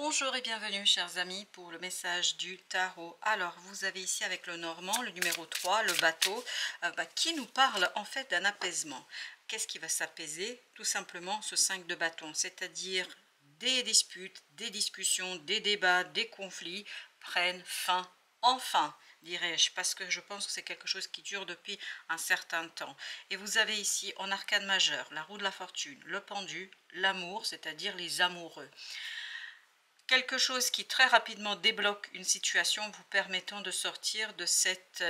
Bonjour et bienvenue chers amis pour le message du tarot. Alors vous avez ici avec le Normand, le numéro 3, le bateau, qui nous parle en fait d'un apaisement. Qu'est-ce qui va s'apaiser? Tout simplement ce 5 de bâton, c'est-à-dire des disputes, des discussions, des débats, des conflits prennent fin enfin, dirais-je, parce que je pense que c'est quelque chose qui dure depuis un certain temps. Et vous avez ici en arcane majeur la roue de la fortune, le pendu, l'amour, c'est-à-dire les amoureux. Quelque chose qui très rapidement débloque une situation vous permettant de sortir de cette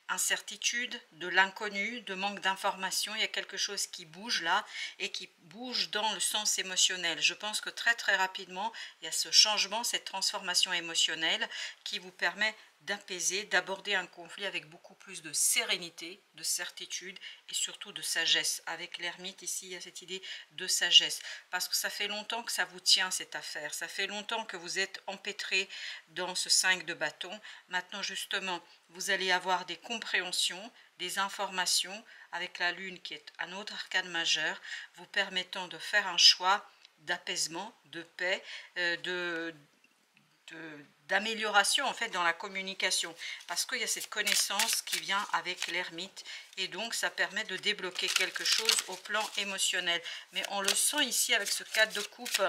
incertitude, de l'inconnu, de manque d'information. Il y a quelque chose qui bouge là et qui bouge dans le sens émotionnel. Je pense que très rapidement, il y a ce changement, cette transformation émotionnelle qui vous permet d'apaiser, d'aborder un conflit avec beaucoup plus de sérénité, de certitude et surtout de sagesse. Avec l'ermite ici, il y a cette idée de sagesse. Parce que ça fait longtemps que ça vous tient cette affaire. Ça fait longtemps que vous êtes empêtré dans ce 5 de bâton. Maintenant justement, vous allez avoir des compréhensions, des informations avec la lune qui est un autre arcane majeur, vous permettant de faire un choix d'apaisement, de paix, d'amélioration en fait dans la communication, parce qu'il y a cette connaissance qui vient avec l'ermite et donc ça permet de débloquer quelque chose au plan émotionnel. Mais on le sent ici avec ce 4 de coupe.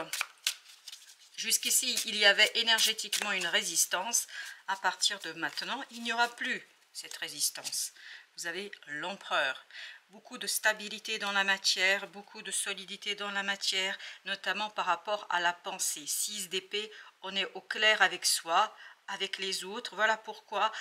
Jusqu'ici, il y avait énergétiquement une résistance. À partir de maintenant, il n'y aura plus cette résistance. Vous avez l'empereur. Beaucoup de stabilité dans la matière, beaucoup de solidité dans la matière, notamment par rapport à la pensée. 6 d'épée, on est au clair avec soi, avec les autres. Voilà pourquoi,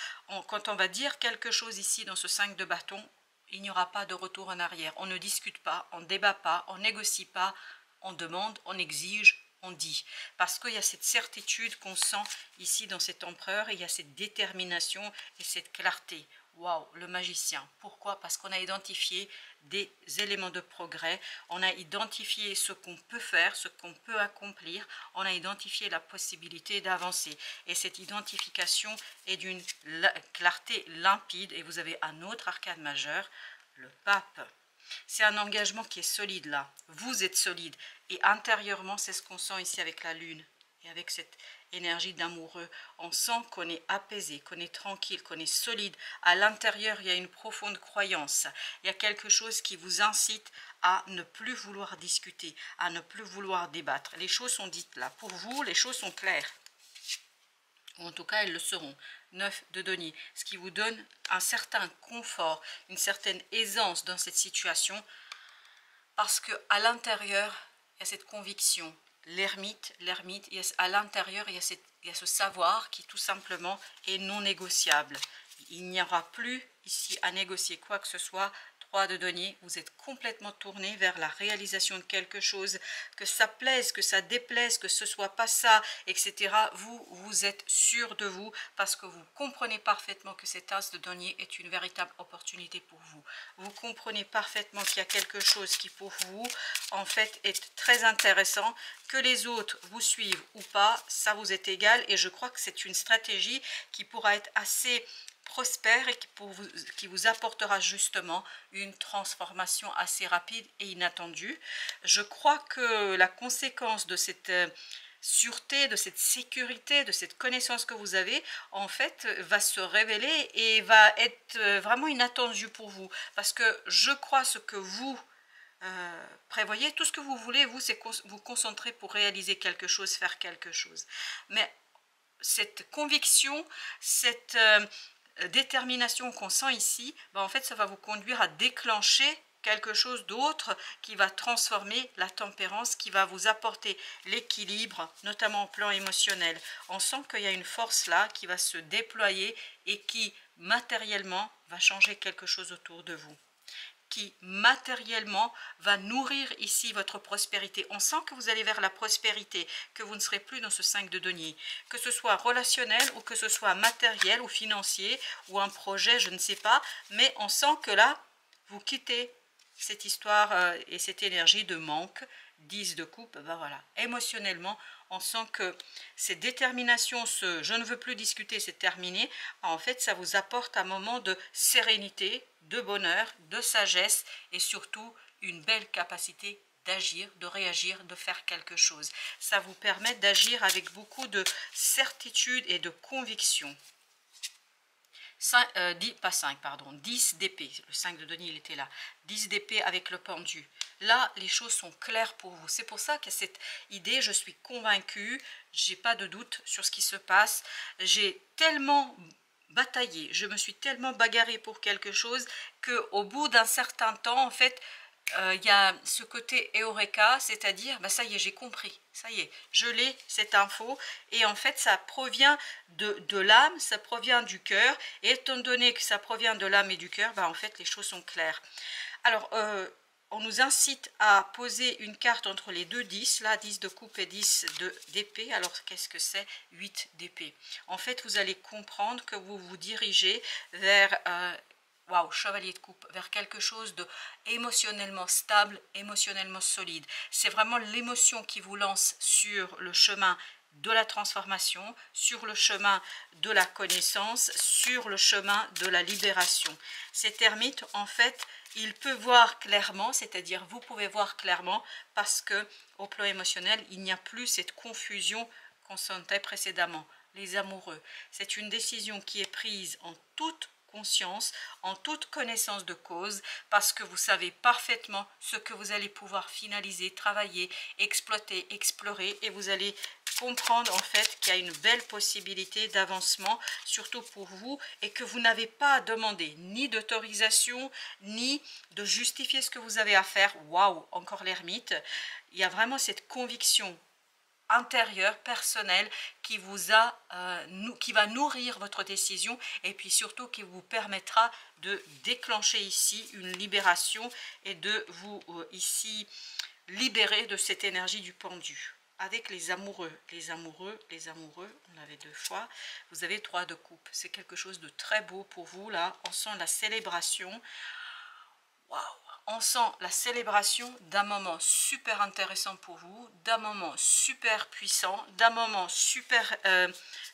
quand on va dire quelque chose ici dans ce 5 de bâton, il n'y aura pas de retour en arrière. On ne discute pas, on ne débat pas, on ne négocie pas, on demande, on exige, on dit. Parce qu'il y a cette certitude qu'on sent ici dans cet empereur, et il y a cette détermination et cette clarté. Waouh, le magicien. Pourquoi? Parce qu'on a identifié des éléments de progrès, on a identifié ce qu'on peut faire, ce qu'on peut accomplir, on a identifié la possibilité d'avancer. Et cette identification est d'une clarté limpide. Et vous avez un autre arcane majeur, le pape. C'est un engagement qui est solide là. Vous êtes solide. Et intérieurement, c'est ce qu'on sent ici avec la lune. Et avec cette énergie d'amoureux, on sent qu'on est apaisé, qu'on est tranquille, qu'on est solide. À l'intérieur, il y a une profonde croyance. Il y a quelque chose qui vous incite à ne plus vouloir discuter, à ne plus vouloir débattre. Les choses sont dites là. Pour vous, les choses sont claires. Ou en tout cas, elles le seront. 9 de denier, ce qui vous donne un certain confort, une certaine aisance dans cette situation, parce que à l'intérieur, il y a cette conviction. L'ermite, à l'intérieur, il y a ce savoir qui tout simplement est non négociable. Il n'y aura plus ici à négocier quoi que ce soit. 3 de denier, vous êtes complètement tourné vers la réalisation de quelque chose, que ça plaise, que ça déplaise, que ce soit pas ça, etc. Vous êtes sûr de vous parce que vous comprenez parfaitement que cet as de denier est une véritable opportunité pour vous. Vous comprenez parfaitement qu'il y a quelque chose qui pour vous, en fait, est très intéressant. Que les autres vous suivent ou pas, ça vous est égal, et je crois que c'est une stratégie qui pourra être assez prospère et qui vous apportera justement une transformation assez rapide et inattendue. Je crois que la conséquence de cette sûreté, de cette sécurité, de cette connaissance que vous avez, en fait, va se révéler et va être vraiment inattendue pour vous. Parce que je crois ce que vous prévoyez, tout ce que vous voulez, vous, c'est vous concentrer pour réaliser quelque chose, faire quelque chose. Mais cette conviction, cette détermination qu'on sent ici, en fait, ça va vous conduire à déclencher quelque chose d'autre qui va transformer la tempérance, qui va vous apporter l'équilibre, notamment au plan émotionnel. On sent qu'il y a une force là qui va se déployer et qui matériellement va changer quelque chose autour de vous, qui matériellement va nourrir ici votre prospérité. On sent que vous allez vers la prospérité, que vous ne serez plus dans ce 5 de denier, que ce soit relationnel ou que ce soit matériel ou financier ou un projet, je ne sais pas, mais on sent que là, vous quittez cette histoire et cette énergie de manque. 10 de coupe, voilà, émotionnellement, on sent que cette détermination, ce je ne veux plus discuter, c'est terminé. En fait, ça vous apporte un moment de sérénité, de bonheur, de sagesse et surtout une belle capacité d'agir, de réagir, de faire quelque chose. Ça vous permet d'agir avec beaucoup de certitude et de conviction. 10 d'épée, le 5 de denier il était là, 10 d'épée avec le pendu. Là, les choses sont claires pour vous. C'est pour ça qu'il y a cette idée, je suis convaincue, j'ai pas de doute sur ce qui se passe. J'ai tellement bataillé, je me suis tellement bagarrée pour quelque chose qu'au bout d'un certain temps, en fait, il y a ce côté eureka, c'est-à-dire, bah, ça y est, j'ai compris, ça y est, je l'ai, cette info, et en fait, ça provient de l'âme, ça provient du cœur, et étant donné que ça provient de l'âme et du cœur, bah, en fait, les choses sont claires. Alors, on nous incite à poser une carte entre les deux 10, là, 10 de coupe et 10 d'épée. Alors, qu'est-ce que c'est? 8 d'épée. En fait, vous allez comprendre que vous vous dirigez vers... Waouh, chevalier de coupe, vers quelque chose de émotionnellement stable, émotionnellement solide. C'est vraiment l'émotion qui vous lance sur le chemin de la transformation, sur le chemin de la connaissance, sur le chemin de la libération. Cet ermite, en fait, il peut voir clairement, c'est-à-dire vous pouvez voir clairement parce que au plan émotionnel, il n'y a plus cette confusion qu'on sentait précédemment. Les amoureux, c'est une décision qui est prise en toute conscience, en toute connaissance de cause, parce que vous savez parfaitement ce que vous allez pouvoir finaliser, travailler, exploiter, explorer, et vous allez comprendre en fait qu'il y a une belle possibilité d'avancement, surtout pour vous, et que vous n'avez pas à demander ni d'autorisation, ni de justifier ce que vous avez à faire. Waouh, encore l'ermite. Il y a vraiment cette conviction intérieur, personnel, qui qui va nourrir votre décision, et puis surtout qui vous permettra de déclencher ici une libération et de vous ici libérer de cette énergie du pendu. Avec les amoureux, on avait 2 fois, vous avez 3 de coupe. C'est quelque chose de très beau pour vous, là, on sent la célébration. Waouh! On sent la célébration d'un moment super intéressant pour vous, d'un moment super puissant, d'un moment super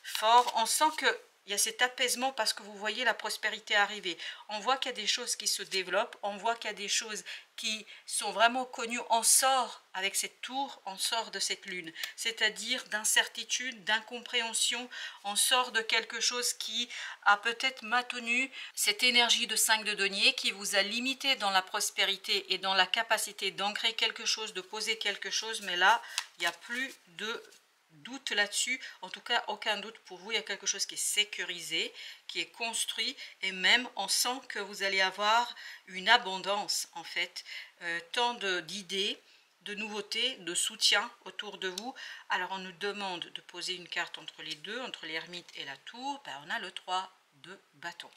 fort. On sent qu'il y a cet apaisement parce que vous voyez la prospérité arriver. On voit qu'il y a des choses qui se développent, on voit qu'il y a des choses qui sont vraiment connues. On sort avec cette tour, on sort de cette lune, c'est-à-dire d'incertitude, d'incompréhension. On sort de quelque chose qui a peut-être maintenu cette énergie de 5 de denier, qui vous a limité dans la prospérité et dans la capacité d'ancrer quelque chose, de poser quelque chose. Mais là, il n'y a plus de doute là-dessus, en tout cas aucun doute pour vous. Il y a quelque chose qui est sécurisé, qui est construit, et même on sent que vous allez avoir une abondance en fait, tant d'idées, de nouveautés, de soutien autour de vous. Alors on nous demande de poser une carte entre les deux, entre l'ermite et la tour. Ben, on a le 3 de bâton,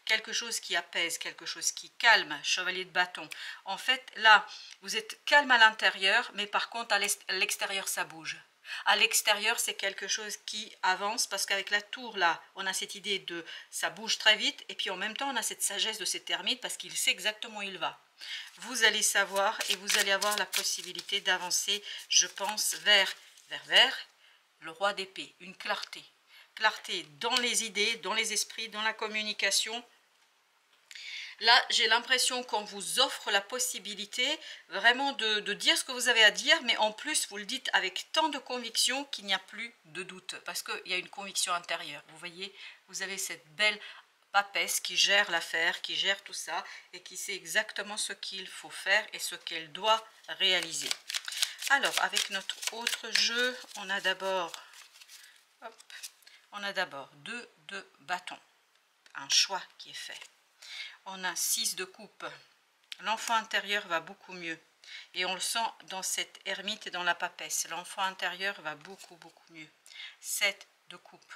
quelque chose qui apaise, quelque chose qui calme, chevalier de bâton. En fait là vous êtes calme à l'intérieur, mais par contre à l'extérieur ça bouge. À l'extérieur, c'est quelque chose qui avance, parce qu'avec la tour, là, on a cette idée de ça bouge très vite, et puis en même temps, on a cette sagesse de cet ermite, parce qu'il sait exactement où il va. Vous allez savoir, et vous allez avoir la possibilité d'avancer, je pense, vers le roi d'épée, une clarté. Clarté dans les idées, dans les esprits, dans la communication. Là, j'ai l'impression qu'on vous offre la possibilité vraiment de dire ce que vous avez à dire, mais en plus, vous le dites avec tant de conviction qu'il n'y a plus de doute, parce qu'il y a une conviction intérieure. Vous voyez, vous avez cette belle papesse qui gère l'affaire, qui gère tout ça, et qui sait exactement ce qu'il faut faire et ce qu'elle doit réaliser. Alors, avec notre autre jeu, on a d'abord 2 de bâton, un choix qui est fait. On a 6 de coupe. L'enfant intérieur va beaucoup mieux. Et on le sent dans cette ermite et dans la papesse. L'enfant intérieur va beaucoup mieux. 7 de coupe.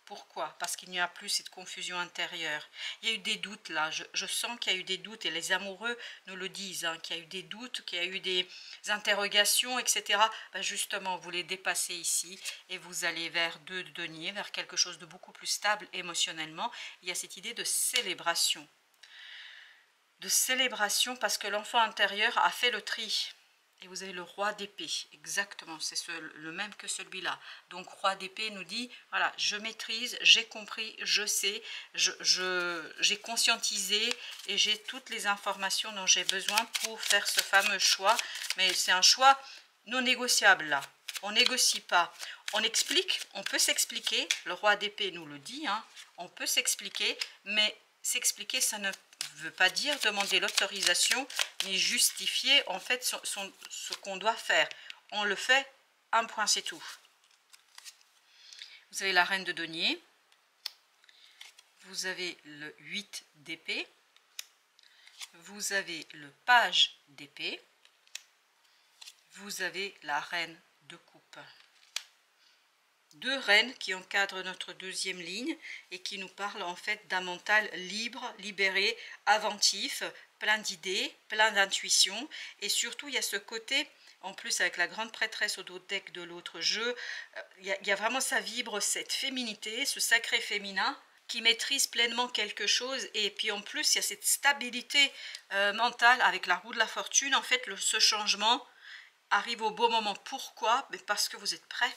Pourquoi? Parce qu'il n'y a plus cette confusion intérieure. Il y a eu des doutes là. Je sens qu'il y a eu des doutes, et les amoureux nous le disent, hein, qu'il y a eu des doutes, qu'il y a eu des interrogations, etc. Ben justement, vous les dépassez ici et vous allez vers 2 de denier, vers quelque chose de beaucoup plus stable émotionnellement. Il y a cette idée de célébration. Parce que l'enfant intérieur a fait le tri. Et vous avez le roi d'épée, exactement, c'est le même que celui-là. Donc roi d'épée nous dit, voilà, je maîtrise, j'ai compris, je sais, j'ai conscientisé et j'ai toutes les informations dont j'ai besoin pour faire ce fameux choix. Mais c'est un choix non négociable là, on négocie pas. On explique, on peut s'expliquer, le roi d'épée nous le dit, hein, on peut s'expliquer, mais s'expliquer ça ne veut pas dire demander l'autorisation ni justifier en fait ce qu'on doit faire. On le fait, un point c'est tout. Vous avez la reine de denier, vous avez le 8 d'épée, vous avez le page d'épée, vous avez la reine de coupe. Deux reines qui encadrent notre deuxième ligne et qui nous parlent en fait d'un mental libre, libéré, inventif, plein d'idées, plein d'intuition. Et surtout, il y a ce côté, en plus avec la grande prêtresse au dos deck de l'autre jeu, il y a vraiment, ça vibre cette féminité, ce sacré féminin qui maîtrise pleinement quelque chose. Et puis en plus, il y a cette stabilité mentale avec la roue de la fortune. En fait, ce changement arrive au bon moment. Pourquoi? Mais parce que vous êtes prêts.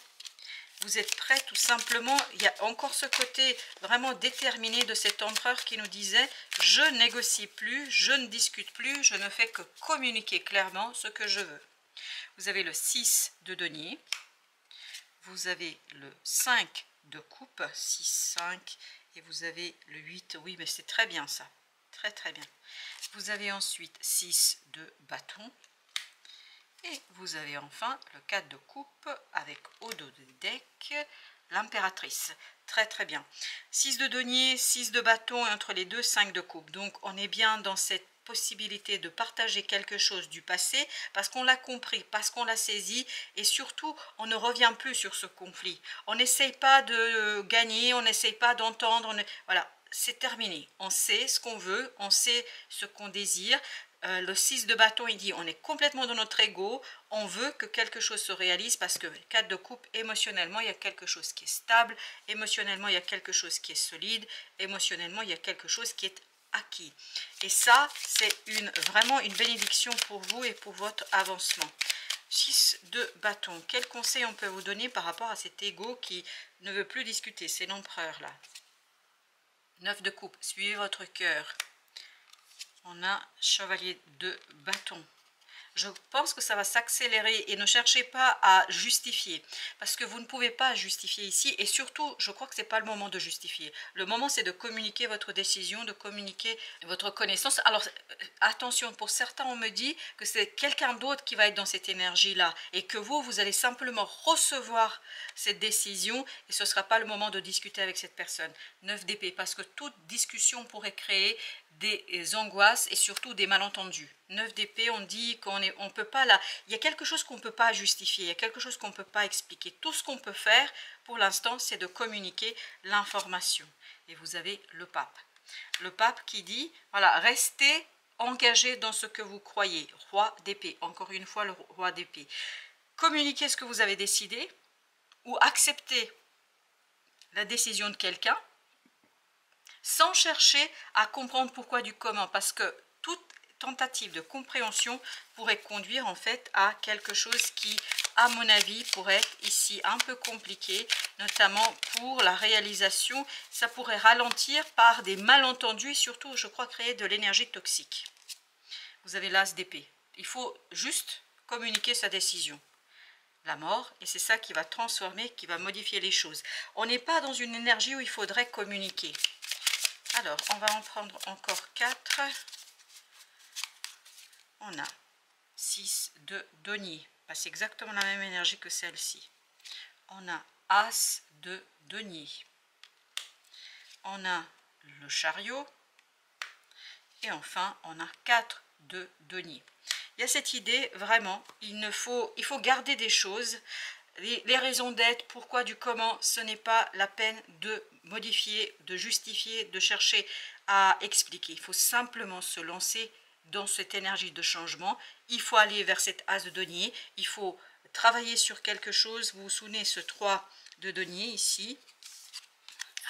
Vous êtes prêts tout simplement. Il y a encore ce côté vraiment déterminé de cet empereur qui nous disait « Je négocie plus, je ne discute plus, je ne fais que communiquer clairement ce que je veux ». Vous avez le 6 de denier. Vous avez le 5 de coupe, 6, 5. Et vous avez le 8. Oui, mais c'est très bien ça. Très, très bien. Vous avez ensuite 6 de bâton. Et vous avez enfin le 4 de coupe avec au dos du deck l'impératrice. Très très bien. 6 de denier, 6 de bâton et entre les deux 5 de coupe. Donc on est bien dans cette possibilité de partager quelque chose du passé parce qu'on l'a compris, parce qu'on l'a saisi et surtout on ne revient plus sur ce conflit. On n'essaye pas de gagner, on n'essaye pas d'entendre. Voilà, c'est terminé. On sait ce qu'on veut, on sait ce qu'on désire. Le 6 de bâton, il dit on est complètement dans notre ego, on veut que quelque chose se réalise parce que 4 de coupe, émotionnellement, il y a quelque chose qui est stable, émotionnellement, il y a quelque chose qui est solide, émotionnellement, il y a quelque chose qui est acquis. Et ça, c'est vraiment une bénédiction pour vous et pour votre avancement. 6 de bâton, quel conseil on peut vous donner par rapport à cet ego qui ne veut plus discuter? C'est l'empereur là. 9 de coupe, suivez votre cœur. On a chevalier de bâton. Je pense que ça va s'accélérer et ne cherchez pas à justifier parce que vous ne pouvez pas justifier ici et surtout je crois que ce n'est pas le moment de justifier. Le moment c'est de communiquer votre décision, de communiquer votre connaissance. Alors attention, pour certains on me dit que c'est quelqu'un d'autre qui va être dans cette énergie là et que vous allez simplement recevoir cette décision et ce ne sera pas le moment de discuter avec cette personne. 9 d'épée, parce que toute discussion pourrait créer des angoisses et surtout des malentendus. 9 d'épée, on dit qu'on peut pas là, il y a quelque chose qu'on ne peut pas justifier, il y a quelque chose qu'on ne peut pas expliquer. Tout ce qu'on peut faire pour l'instant, c'est de communiquer l'information. Et vous avez le pape. Le pape qui dit, voilà, restez engagé dans ce que vous croyez. Roi d'épée, encore une fois le roi d'épée. Communiquez ce que vous avez décidé ou acceptez la décision de quelqu'un sans chercher à comprendre pourquoi du comment, parce que toute tentative de compréhension pourrait conduire en fait à quelque chose qui, à mon avis, pourrait être ici un peu compliqué, notamment pour la réalisation. Ça pourrait ralentir par des malentendus et surtout, je crois, créer de l'énergie toxique. Vous avez l'as d'épée. Il faut juste communiquer sa décision. La mort, et c'est ça qui va transformer, qui va modifier les choses. On n'est pas dans une énergie où il faudrait communiquer. Alors, on va en prendre encore 4. On a 6 de denier. C'est exactement la même énergie que celle-ci. On a as de denier. On a le chariot. Et enfin, on a 4 de denier. Il y a cette idée, vraiment, il faut garder des choses. Les raisons d'être, pourquoi, du comment, ce n'est pas la peine de modifier, de justifier, de chercher à expliquer. Il faut simplement se lancer dans cette énergie de changement. Il faut aller vers cet as de denier. Il faut travailler sur quelque chose. Vous vous souvenez, ce 3 de denier ici,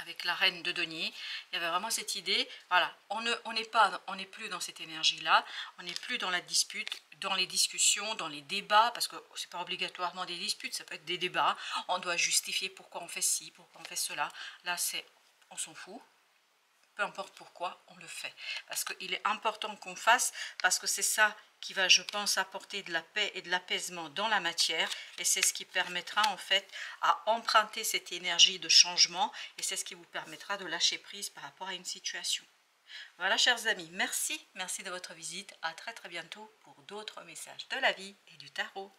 avec la reine de denier, il y avait vraiment cette idée, voilà, on n'est plus dans cette énergie-là, on n'est plus dans la dispute, dans les discussions, dans les débats, parce que c'est pas obligatoirement des disputes, ça peut être des débats, on doit justifier pourquoi on fait ci, pourquoi on fait cela. Là, c'est, on s'en fout. Peu importe pourquoi, on le fait. Parce qu'il est important qu'on fasse, parce que c'est ça qui va, je pense, apporter de la paix et de l'apaisement dans la matière. Et c'est ce qui permettra, en fait, à emprunter cette énergie de changement. Et c'est ce qui vous permettra de lâcher prise par rapport à une situation. Voilà, chers amis, merci de votre visite. À très bientôt pour d'autres messages de la vie et du tarot.